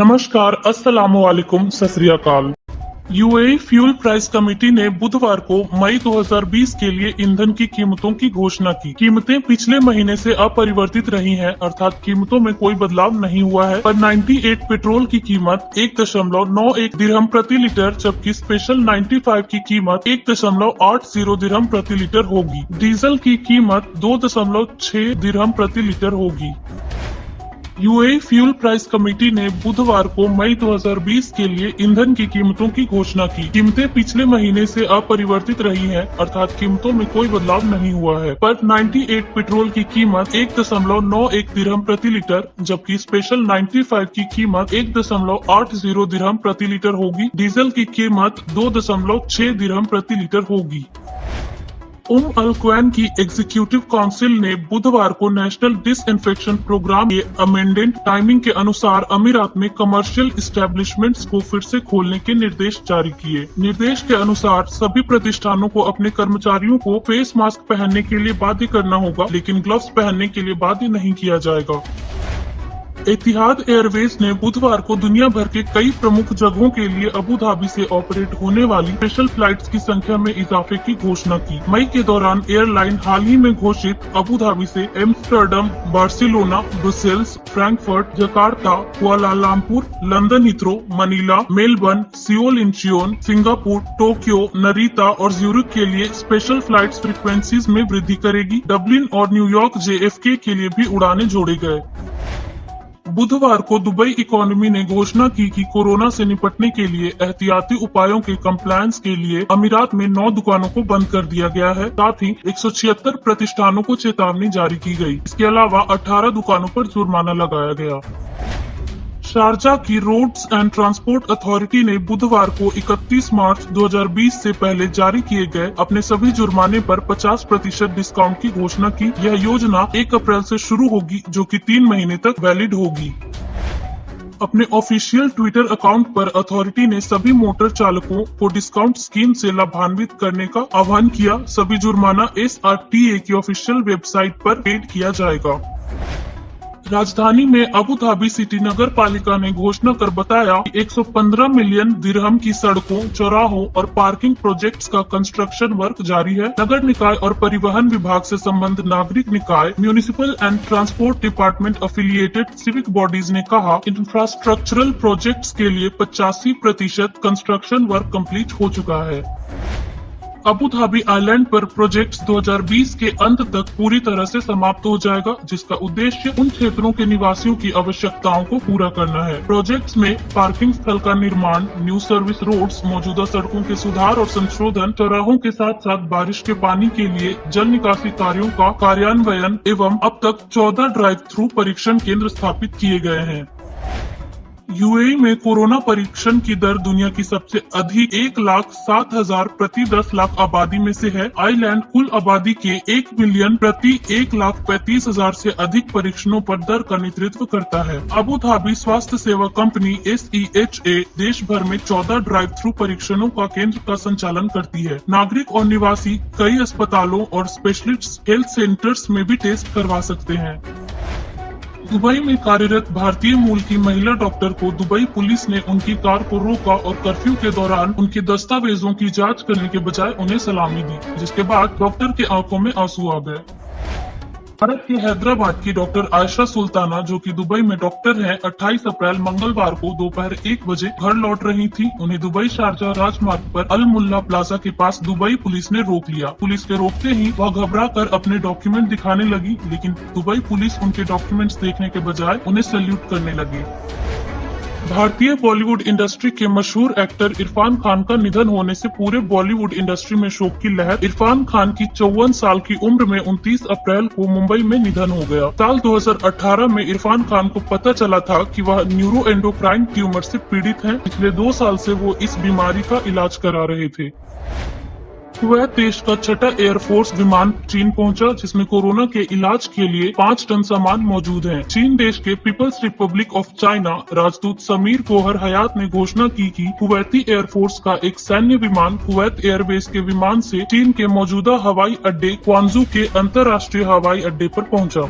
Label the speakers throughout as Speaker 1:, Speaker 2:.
Speaker 1: नमस्कार, अस्सलामुअलैकुम, सत श्री अकाल। यूएई फ्यूल प्राइस कमेटी ने बुधवार को मई 2020 के लिए ईंधन की कीमतों की घोषणा की। कीमतें पिछले महीने से अपरिवर्तित रही हैं, अर्थात कीमतों में कोई बदलाव नहीं हुआ है। पर 98 पेट्रोल की कीमत 1.91 दिरहम प्रति लीटर, जबकि स्पेशल 95 की कीमत 1.80 दिरहम प्रति लीटर होगी। डीजल की कीमत 2.6 दिरहम प्रति लीटर होगी। यूएई फ्यूल प्राइस कमेटी ने बुधवार को मई 2020 के लिए ईंधन की कीमतों की घोषणा की। कीमतें पिछले महीने से अपरिवर्तित रही हैं, अर्थात कीमतों में कोई बदलाव नहीं हुआ है। पर 98 पेट्रोल की कीमत 1.91 दिरहम प्रति लीटर, जबकि स्पेशल 95 की कीमत 1.80 दिरहम प्रति लीटर होगी। डीजल की कीमत 2.6 दिरहम प्रति लीटर होगी। अल क्वैन की एग्जीक्यूटिव काउंसिल ने बुधवार को नेशनल डिसइंफेक्शन प्रोग्राम के अमेंडेड टाइमिंग के अनुसार अमीरात में कमर्शियल एस्टेब्लिशमेंट्स को फिर से खोलने के निर्देश जारी किए। निर्देश के अनुसार सभी प्रतिष्ठानों को अपने कर्मचारियों को फेस मास्क पहनने के लिए बाध्य करना होगा, लेकिन ग्लव्स पहनने के लिए बाध्य नहीं किया जाएगा। एतिहाद एयरवेज ने बुधवार को दुनिया भर के कई प्रमुख जगहों के लिए अबू धाबी से ऑपरेट होने वाली स्पेशल फ्लाइट्स की संख्या में इजाफे की घोषणा की। मई के दौरान एयरलाइन हाल ही में घोषित अबू धाबी से Amsterdam, Barcelona, Brussels, Frankfurt, Jakarta, Kuala Lumpur, London Heathrow, Manila, Melbourne, Seoul Incheon, Singapore, Tokyo, Narita और ज्यूरिख के लिए स्पेशल फ्लाइट्स फ्रीक्वेंसीज में वृद्धि करेगी। डबलिन और न्यूयॉर्क JFK के लिए भी उड़ानें जोड़े गए। बुधवार को दुबई इकोनॉमी ने घोषणा की कि कोरोना से निपटने के लिए एहतियाती उपायों के कंप्लायंस के लिए अमीरात में 9 दुकानों को बंद कर दिया गया है। साथ ही 176 प्रतिष्ठानों को चेतावनी जारी की गई। इसके अलावा 18 दुकानों पर जुर्माना लगाया गया। शारजा की रोड्स एंड ट्रांसपोर्ट अथॉरिटी ने बुधवार को 31 मार्च 2020 से पहले जारी किए गए अपने सभी जुर्माने पर 50% डिस्काउंट की घोषणा की। यह योजना 1 अप्रैल से शुरू होगी, जो कि 3 महीने तक वैलिड होगी। अपने ऑफिशियल ट्विटर अकाउंट पर अथॉरिटी ने सभी मोटर चालकों को डिस्काउंट स्कीम से लाभान्वित करने का आह्वान किया। सभी जुर्माना SRTA की ऑफिशियल वेबसाइट पर पेड किया जाएगा। राजधानी में अबू धाबी सिटी नगर पालिका ने घोषणा कर बताया कि 115 मिलियन दिरहम की सड़कों, चौराहों और पार्किंग प्रोजेक्ट्स का कंस्ट्रक्शन वर्क जारी है। नगर निकाय और परिवहन विभाग से संबंधित नागरिक निकाय, municipal and transport department affiliated civic bodies ने कहा, इंफ्रास्ट्रक्चरल प्रोजेक्ट्स के लिए 85% कंस्ट्रक्शन वर्क कंप्लीट हो चुका है। अबू धाबी आइलैंड पर प्रोजेक्ट्स 2020 के अंत तक पूरी तरह से समाप्त हो जाएगा, जिसका उद्देश्य उन क्षेत्रों के निवासियों की आवश्यकताओं को पूरा करना है। प्रोजेक्ट्स में पार्किंग स्थल का निर्माण, न्यू सर्विस रोड्स, मौजूदा सड़कों के सुधार और संशोधन, चौराहों के साथ साथ बारिश के पानी के लिए जल निकासी कार्यों का कार्यान्वयन एवं अब तक 14 ड्राइव थ्रू परीक्षण केंद्र स्थापित किए गए हैं। यूएई में कोरोना परीक्षण की दर दुनिया की सबसे अधिक 1,07,000 प्रति 10 लाख आबादी में से है। आइलैंड कुल आबादी के 1 मिलियन प्रति 1,35,000 से अधिक परीक्षणों पर दर का नेतृत्व करता है। अबू धाबी स्वास्थ्य सेवा कंपनी SEHA देश भर में 14 ड्राइव थ्रू परीक्षणों का केंद्र का संचालन करती है। नागरिक और निवासी कई अस्पतालों और स्पेशलिस्ट हेल्थ सेंटर्स में भी टेस्ट करवा सकते हैं। दुबई में कार्यरत भारतीय मूल की महिला डॉक्टर को दुबई पुलिस ने उनकी कार को रोका और कर्फ्यू के दौरान उनके दस्तावेजों की जांच करने के बजाय उन्हें सलामी दी, जिसके बाद डॉक्टर की आंखों में आंसू आ गए। भारत के हैदराबाद की डॉक्टर आयशा सुल्ताना, जो कि दुबई में डॉक्टर हैं, 28 अप्रैल मंगलवार को दोपहर 1 बजे घर लौट रही थी। उन्हें दुबई शारजा राजमार्ग पर अल मुल्ला प्लाजा के पास दुबई पुलिस ने रोक लिया। पुलिस के रोकते ही वह घबरा कर अपने डॉक्यूमेंट दिखाने लगी, लेकिन दुबई पुलिस उनके डॉक्यूमेंट्स देखने के बजाय उन्हें सैल्यूट करने लगी। भारतीय बॉलीवुड इंडस्ट्री के मशहूर एक्टर इरफान खान का निधन होने से पूरे बॉलीवुड इंडस्ट्री में शोक की लहर। इरफान खान की 54 साल की उम्र में 29 अप्रैल को मुंबई में निधन हो गया। साल 2018 में इरफान खान को पता चला था कि वह न्यूरोएंडोक्राइन ट्यूमर से पीड़ित हैं। पिछले 2 साल से वो इस बीमारी का इलाज करा रहे थे। कुवैत देश का छठा एयरफोर्स विमान चीन पहुंचा, जिसमें कोरोना के इलाज के लिए 5 टन सामान मौजूद है। चीन देश के पीपल्स रिपब्लिक ऑफ चाइना राजदूत समीर गोहर हयात ने घोषणा की कि कुवैती एयरफोर्स का एक सैन्य विमान कुवैत एयरवेज के विमान से चीन के मौजूदा हवाई अड्डे क्वांजू के अंतर्राष्ट्रीय हवाई अड्डे पर पहुंचा।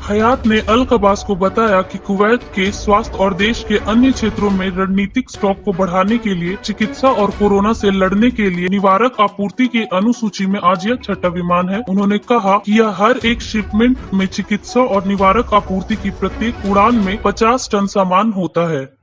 Speaker 1: हयात ने अल कबास को बताया कि कुवैत के स्वास्थ्य और देश के अन्य क्षेत्रों में रणनीतिक स्टॉक को बढ़ाने के लिए चिकित्सा और कोरोना से लड़ने के लिए निवारक आपूर्ति की अनुसूची में आज यह छठा विमान है। उन्होंने कहा कि यह हर एक शिपमेंट में चिकित्सा और निवारक आपूर्ति की प्रत्येक उड़ान में 50 टन सामान होता है।